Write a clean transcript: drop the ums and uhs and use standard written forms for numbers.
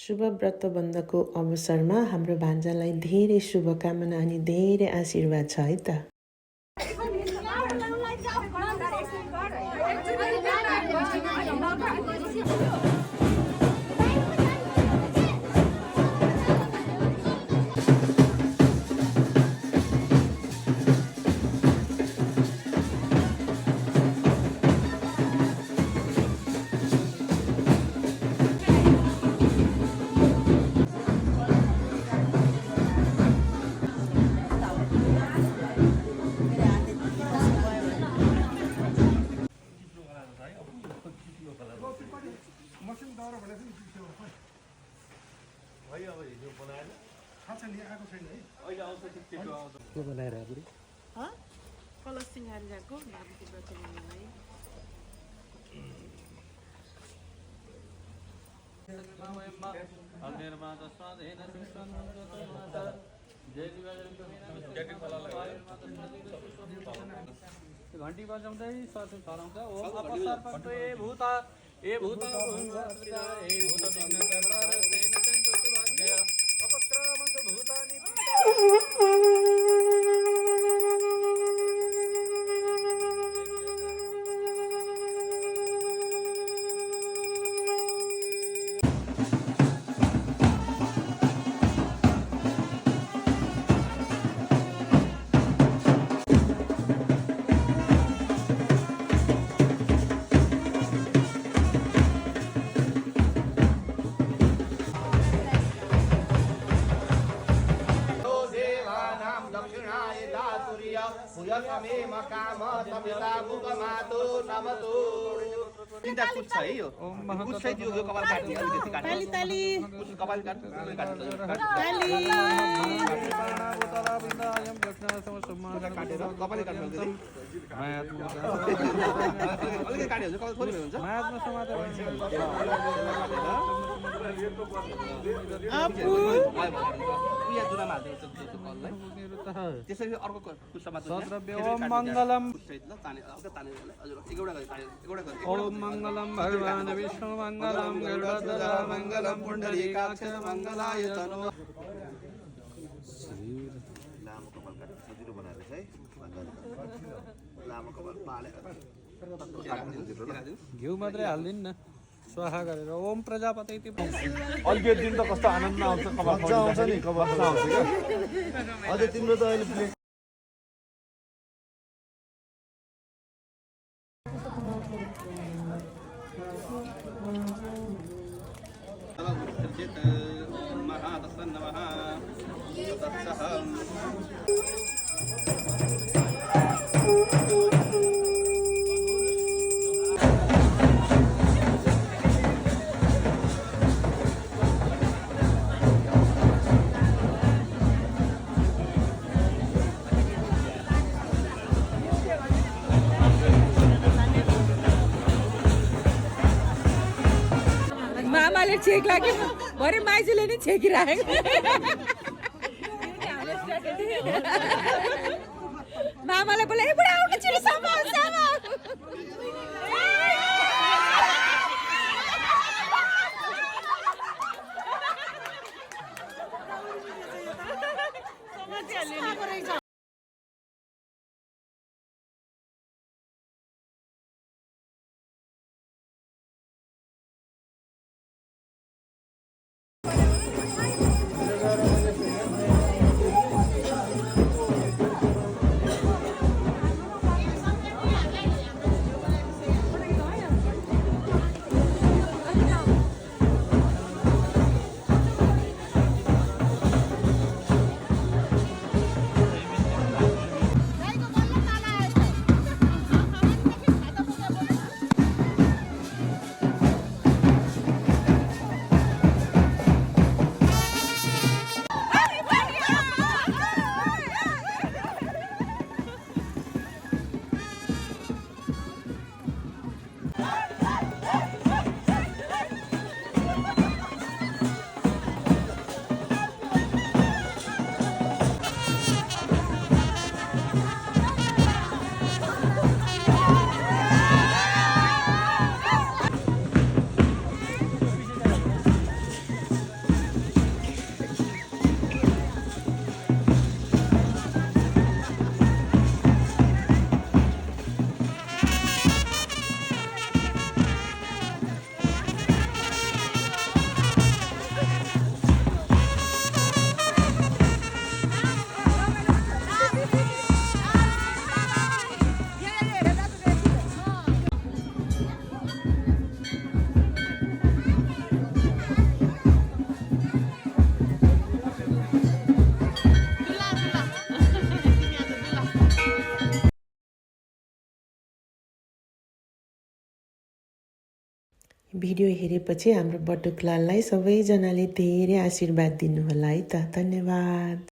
शुभ व्रत बन्धको अवसरमा हाम्रो भान्जालाई धेरै शुभकामना अनि धेरै आशीर्वाद छ है त। घंटी बजाउँदै ससु फराउँछ ओम अपसर्पन्तु ए भूत ए भूत ए भूत विघ्नकर्ता तेन चन्तु भाग्य अपक्रमन्तु भूतानि तीनटा कुछ छ है यो कुछ चाहिँ त्यो कपाल काट्ने अलिकति काट्ने ताली ताली कपाल काट्ने ताली काटेर कपालै काट्नु अलिकति अलिकति काट्यो भने कपाल थोरै हुन्छ मायात्मा समातेर आफु या दुरामा हाल्दै छ त्यो कललाई त्यसरी अर्को कुसमा सद्रव्य ओम मङ्गलम ओम मङ्गलम भगवान् विष्णु मङ्गलम गरुडध्वज मङ्गलम पुण्डरीकाक्ष मङ्गलाय तनो लामो कपाल काट्नु सजिलो बनाएर चाहिँ लामो कपाल पालेर घिउ मात्रै हाल्दिन न स्वाहा गरेर ओम प्रजापति अलि दिन त कस्तो आनन्द आउँछ कपाल आउँछ नि कपाल आउँछ क्या अझै तिम्रो त अहिले मामाले छेक लाग्यो भरे माइजूले नि छेकिराखेको मामाले बोले ए बुढा आउनु छिटो सामा सामा भिडियो हेरेपछि हाम्रो बटुकलाललाई सबैजनाले धेरै आशीर्वाद दिनुहोला है त। धन्यवाद।